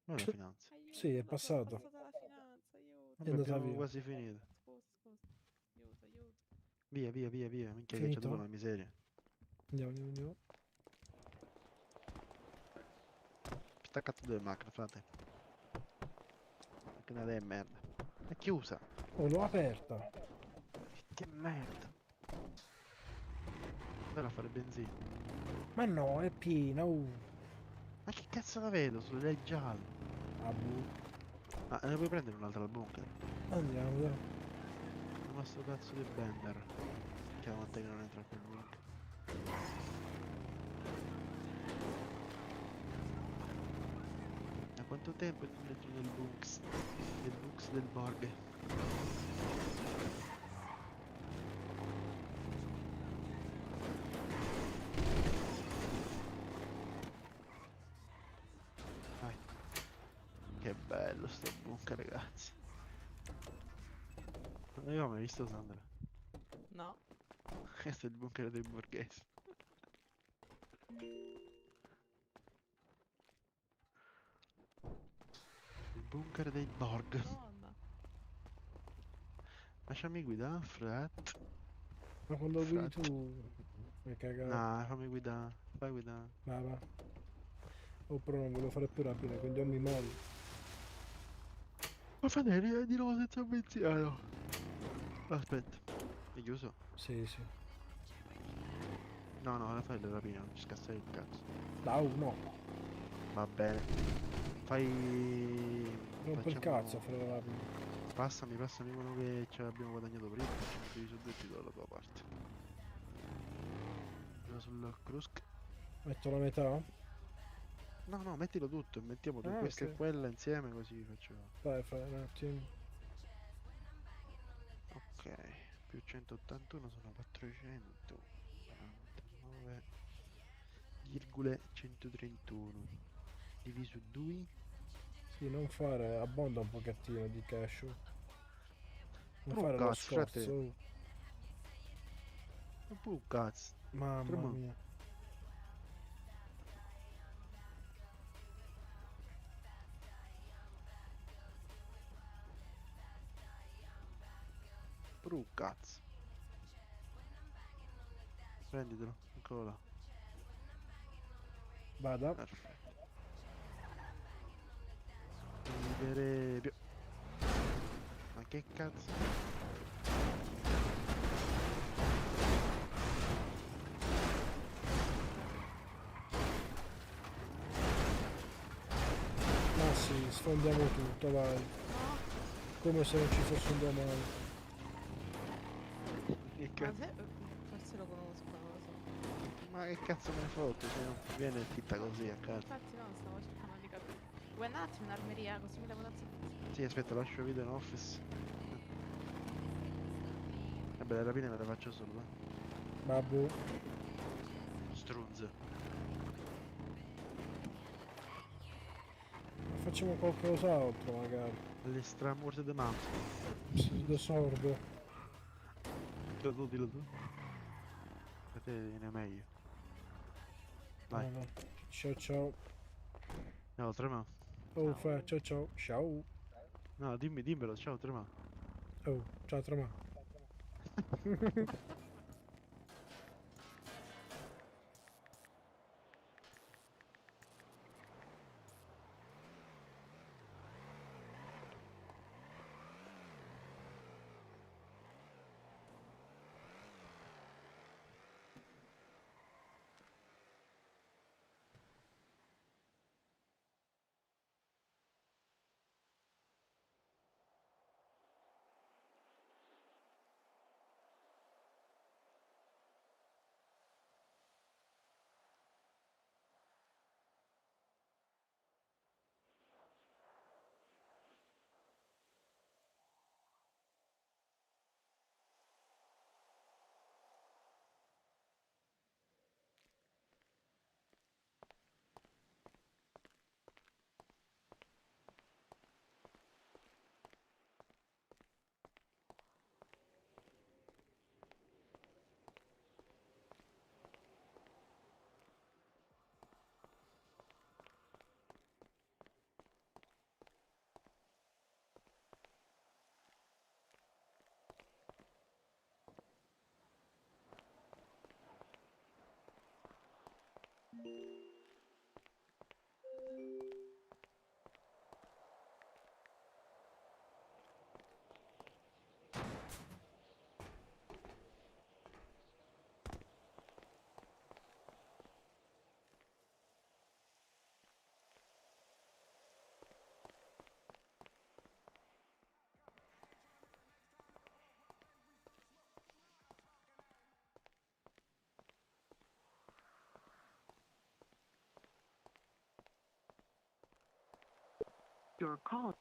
Non la finanza. Aiuto, Sì, è lo so, passato. passata la finanza, aiuto. È Vabbè, andata abbiamo via. quasi finito. Scusa, scusa. Aiuto, aiuto. Via, via, via, via. Minchia che c'è tutta Finito? una miseria. Andiamo. Staccato delle macchine, frate. Macchina di merda. È chiusa. Oh, l'ho aperta. Che merda. Andare a fare benzina. Ma no, è piena. Ma che cazzo la vedo? È giallo. Ah, boh. Ah, ne puoi prendere un'altra al bunker? Andiamo, dai. Ma sto cazzo di bender. Che la notte che non entra a quel bunker. Da quanto tempo non entro nel bunks? Nel bunks del Borg? Vai. Che bello sto bunker, ragazzi. Non avevo mai visto Sandra. No. Questo è il bunker dei borghesi. Il bunker dei Borg. Madonna. Lasciami guidare, frat. Ma quando guidi Frat. tu... Mi cagato. Nah, fammi guidare. Fai guidare. Va. Oh, però non volevo fare più rapido, quindi io mi mollo. Ma fratelli, di nuovo senza benzina. Aspetta. È chiuso? Sì. No, la fai le rapine, non ci scassare il cazzo. No. Va bene. Fai... Rompo il cazzo a fare rapido. Passami quello che ci abbiamo guadagnato prima. Facciamo diviso 2 e ti do la tua parte. Andiamo sul Krusk. Metto la metà? No, mettilo tutto e mettiamo Ah, questa ok. e quella insieme così facciamo. Vai, fai un attimo. Ok, più 181 sono 449,131 diviso 2. Sì, non fare... abbonda un pochettino di cash. Non Però fare lo cazzo, frate. sforzo. Un po' cazzo. Mamma Tremò. mia. Però cazzo. Prenditelo, eccolo là. Vada. Perfetto. Vedere più. Ma che cazzo? Ma sì, sfondiamo tutto, vai. Come se non ci fosse un domani. Che Ma cazzo? forse lo conosco, non lo so. Ma che cazzo me ne foto? Se non viene fitta così a caso. Infatti no, stavo cercando di capire. Vuoi un attimo in armeria così mi levo dal Sì, aspetta, lascio video in office. Vabbè, le rapine me le faccio solo, Babbo. Strunz. Facciamo qualcos'altro magari. L'Extramurs the Mountain. Sì, da sordo. Dillo tu. Per te viene meglio. Vai. Vai. Ciao. No, trema. Oh, ciao. Ciao. No, dimmelo, ciao, trema. Oh, ciao Trama. Your call.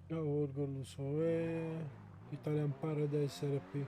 Ciao Orgolus, Italian Paradise RP.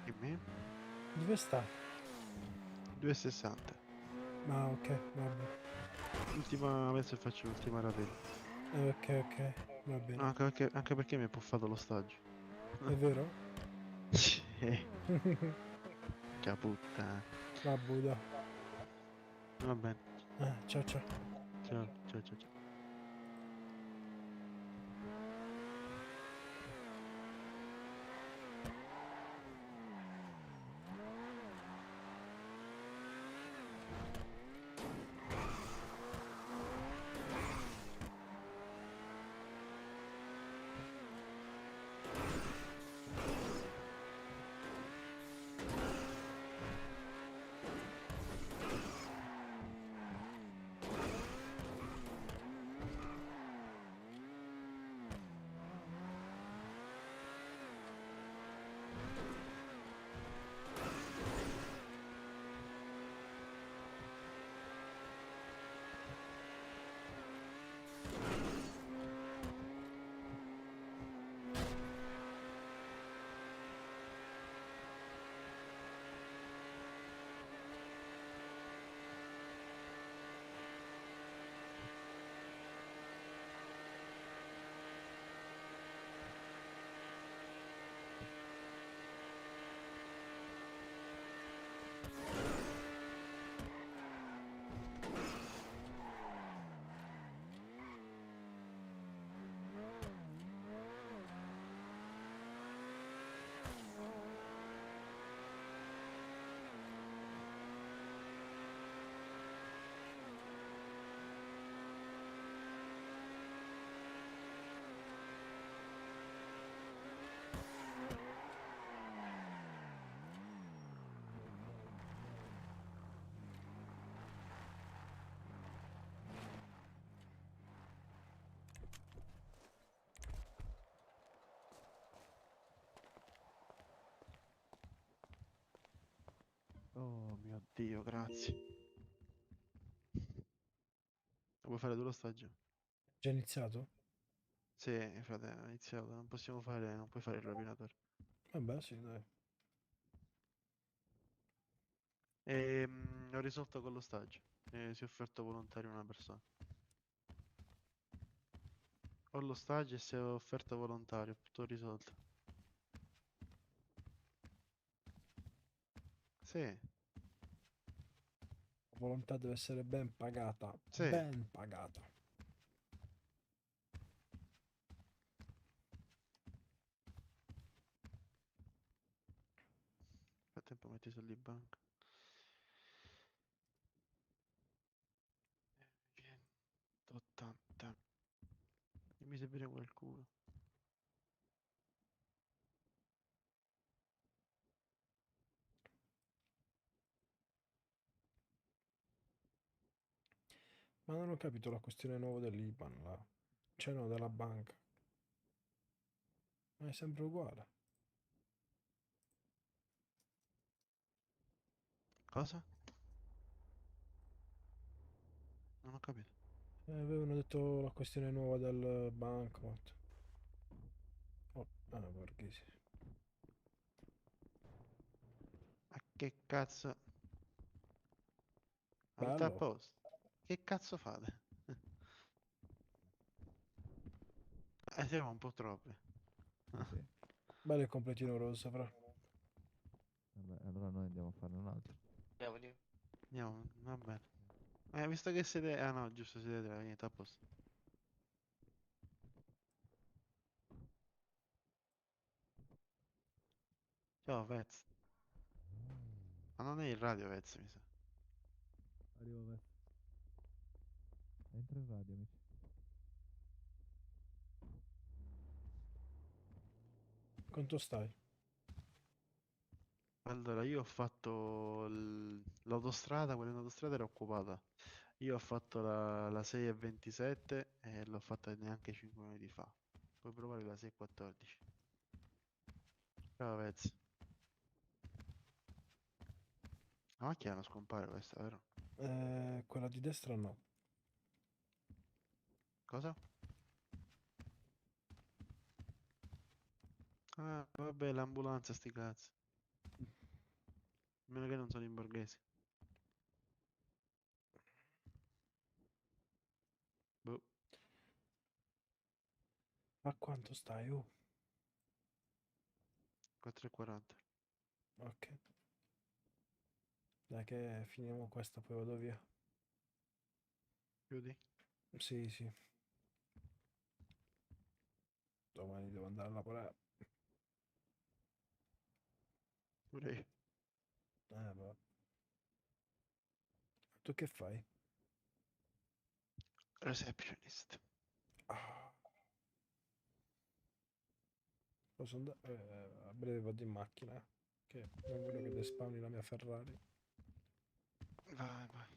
Dimmi. Dove sta? 2,60. Ah, ok, vabbè. L'ultima, adesso faccio l'ultima rapida. Ok, va bene. Anche perché mi ha puffato l'ostaggio. È vero? Caputta. Vabbè, dai. Va bene. Ciao ciao. Ciao. Oddio, grazie. Vuoi fare tu lo stagio? Già iniziato? Sì, frate, è iniziato. Non possiamo fare, non puoi fare il rapinatore. Vabbè, sì, dai. Ho risolto con lo stagio. Si è offerto volontario una persona. Ho lo stagio e si è offerto volontario. Tutto risolto. Sì, La volontà deve essere ben pagata. sì. Ben pagata. Nel frattempo metti i soldi in banca. 180. Mi servirebbe qualcuno. Ma non ho capito la questione nuova dell'IBAN là. Cioè no, della banca. Ma è sempre uguale. Cosa? Non ho capito. Avevano detto la questione nuova del bancomat. Oh, Borghesi. Ma che cazzo? Ma tutto a Bello. posto? Che cazzo fate? Siamo un po' troppi. Sì. Bello il completino rosa, fra. Vabbè, allora noi andiamo a farne un altro. Andiamo, va bene. Visto che siete... Ah no, giusto, siete tre, niente, a posto. Ciao, Vez. Ma non è il radio, Vez, mi sa. Arrivo verso. Entra in radio, amici. Quanto stai? Allora, io ho fatto l'autostrada, quella in autostrada era occupata. Io ho fatto la 6,27 e l'ho fatta neanche 5 minuti fa. Puoi provare la 6,14. Ciao, Vez. La macchina non scompare questa, vero? Quella di destra no. Cosa? Ah, vabbè, l'ambulanza, sti cazzi. A meno che non sono in borghesi. Boh. A quanto stai? 4,40. Ok. Dai che finiamo questa, poi vado via. Chiudi? Sì, sì. Domani devo andare a lavorare. Pure io. Vabbè. Tu che fai? Receptionist. Ah, posso andare? A breve vado in macchina. Che non voglio che despawni la mia Ferrari. Vai, vai.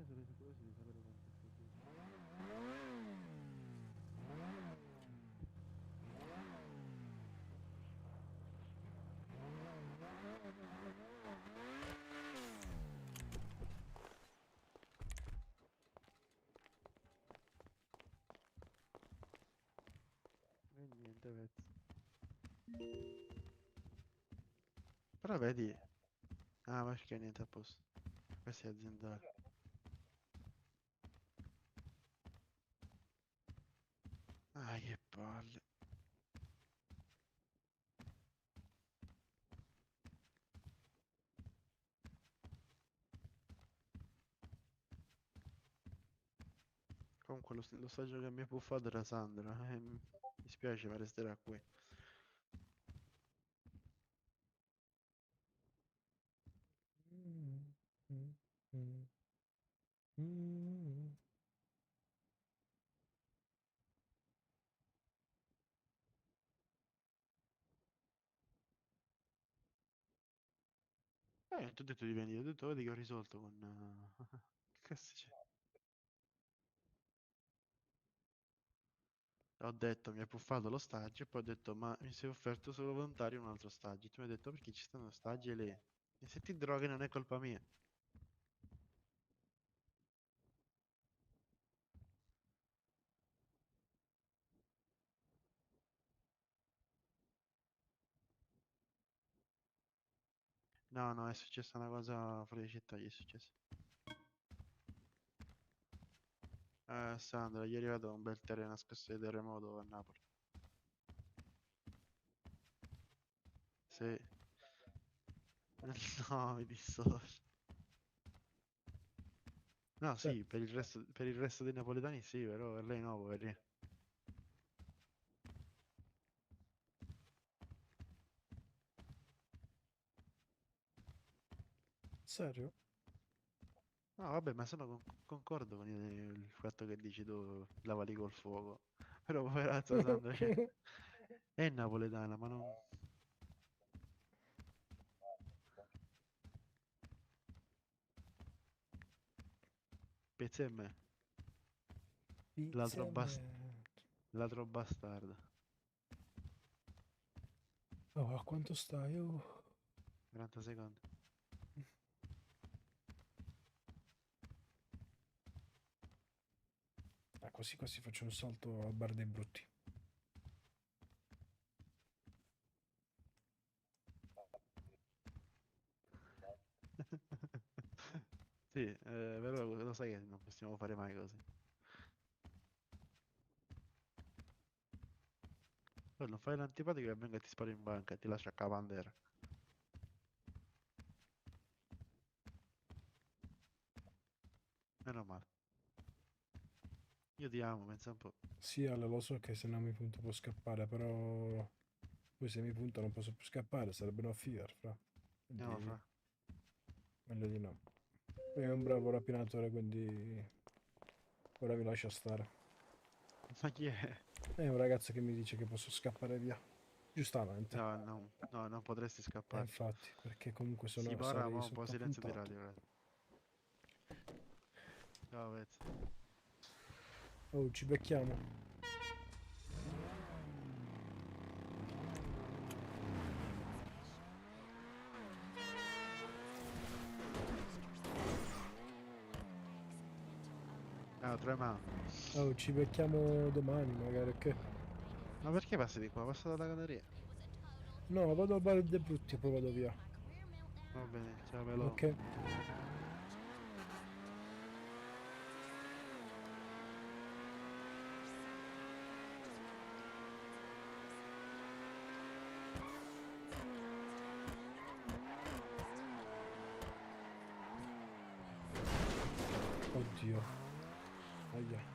Sarei curioso di sapere quanto è stato. E niente, Vez. Però vedi... Ah, ma perché niente a posto. Questo è aziendale. Ah, che palle. Comunque lo stadio che mi ha puffato era Sandra. Mi spiace, ma resterà qui. Ti ho detto di venire, ho detto vedi che ho risolto con... Che cazzo c'è? Ho detto mi ha puffato lo stagio e poi ho detto ma mi sei offerto solo volontario un altro stagio. Tu mi hai detto perché ci stanno stagi e lì. E se ti droghi non è colpa mia. No, no, è successa una cosa fuori città, gli è successo. Sandra, gli è arrivato un bel terreno nascosto di terremoto a Napoli. Sì. No, mi dissocio. No, Cioè, sì, per il resto dei napoletani sì, però per lei no, poverina. serio? No, vabbè, ma sono concordo con il fatto che dici tu lavali col fuoco. Però poverazza Sandra, cioè, è napoletana, ma non... Pezzi a me, ladro, Pizzelle. ladro bastardo. Oh, a quanto stai? Oh. 40 secondi. Ah, così così faccio un salto al bar dei brutti. Sì, però lo sai che non possiamo fare mai così. Poi non fai l'antipatico e venga e ti sparo in banca e ti lascia a cavandera. Meno male. Io ti amo, pensa un po'. Sì, Ale, lo so che se non mi punto può scappare, però poi se mi punta non posso più scappare, sarebbe una fear, fra. Andiamo Quindi fra. meglio di no. Poi è un bravo rapinatore, quindi ora vi lascio stare. Ma chi è? È un ragazzo che mi dice che posso scappare via. Giustamente. No, no, no, non potresti scappare. Infatti, perché comunque Sì, ma ora sarei mo un po' sotto silenzio di appuntato. radio. Grazie. Ciao, pezzo. Oh, ci becchiamo. Ah, trema. Oh, ci becchiamo domani, magari, ok? Ma perché passi di qua? Passa dalla galleria. No, vado al bar dei brutti e poi vado via. Va bene, ciao, Melo. Ok? Oddio. Aia.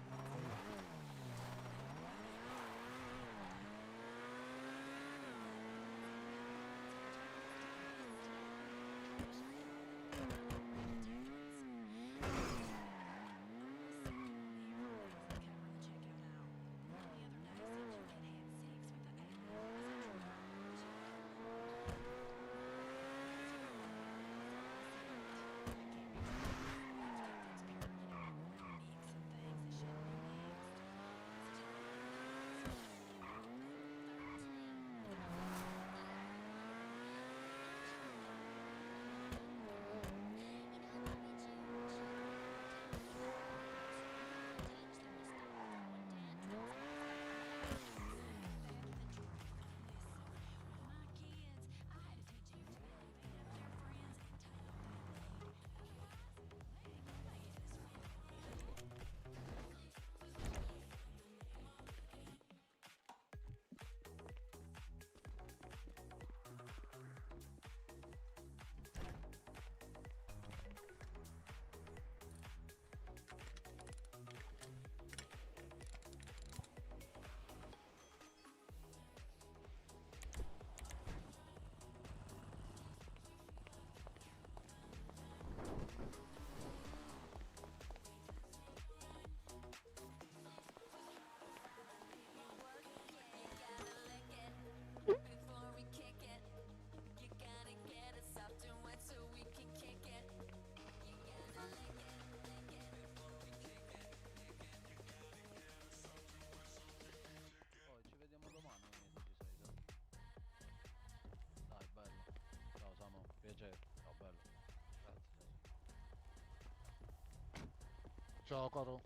Ciao caro,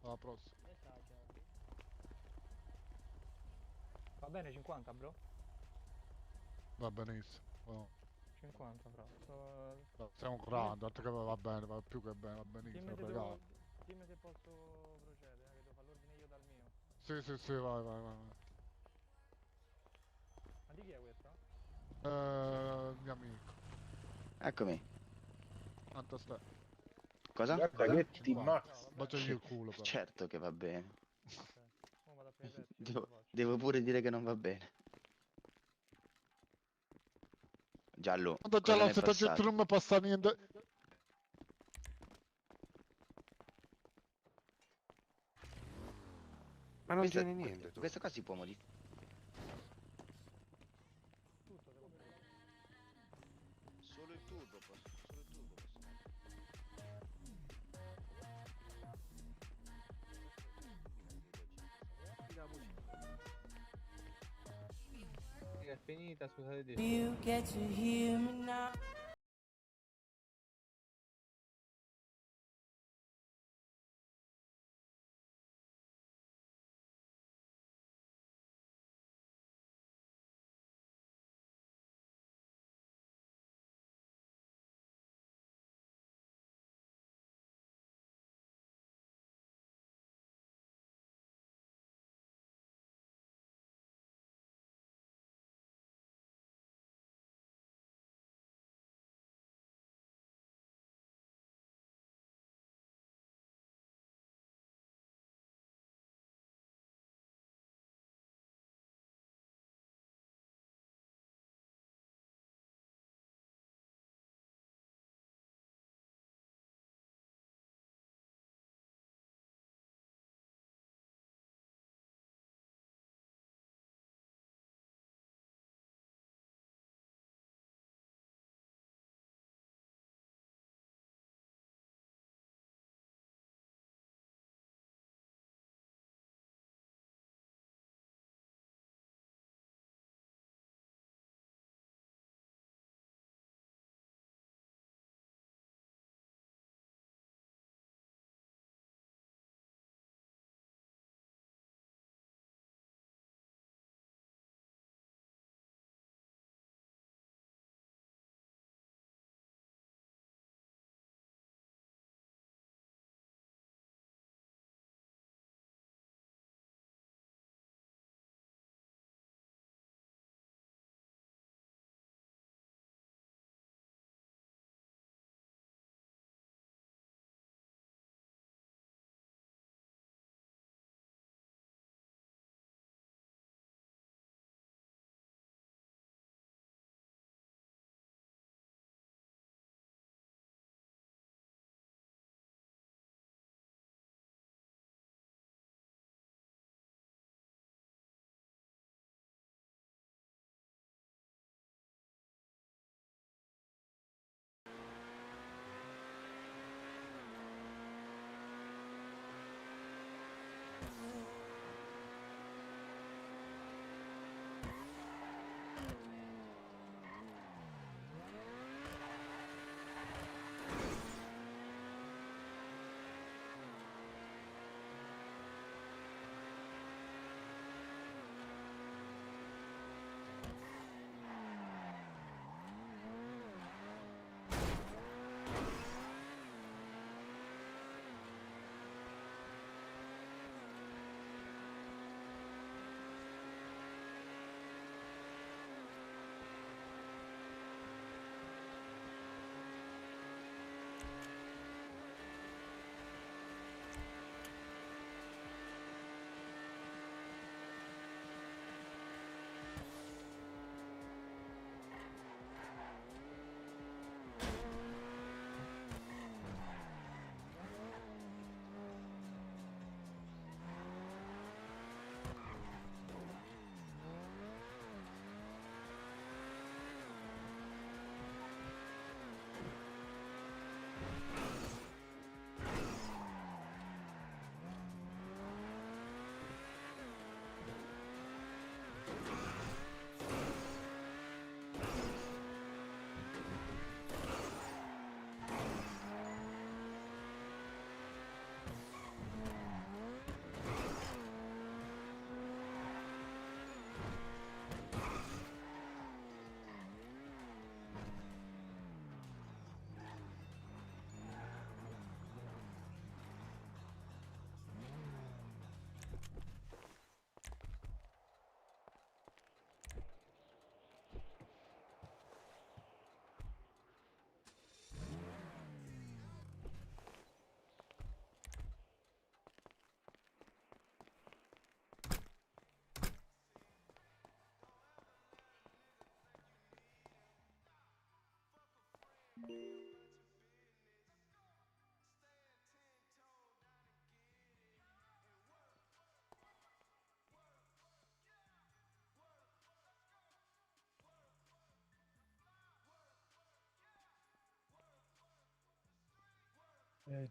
alla prossima. Va bene 50 bro? Va benissimo. Oh, 50 fra. siamo grandi, altro che va bene, va più che bene, va benissimo, Dimmi se, regalo. dimmi se posso procedere, che devo fare l'ordine io dal mio. Sì, sì, sì, vai, vai, vai. Ma di chi è questa? Mio amico. Eccomi. Quanto stai? Cosa? Guarda che ti 50. mazza. Baciagli il culo però. Certo che va bene. Ok. Ora vado a prendere il Devo, lo faccio. devo pure dire che non va bene. Giallo, Quando già cosa la ne è seta gente passato? non mi passa niente. Ma non Questa, tiene niente tu. questa qua si può modificare. Tutto devo prendere. Solo il turbo posso. Solo il turbo posso mettere. È finita, scusate. You get to hear me now.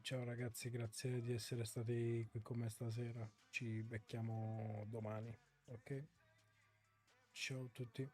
Ciao ragazzi, grazie di essere stati qui con me stasera. Ci becchiamo domani, ok? Ciao a tutti.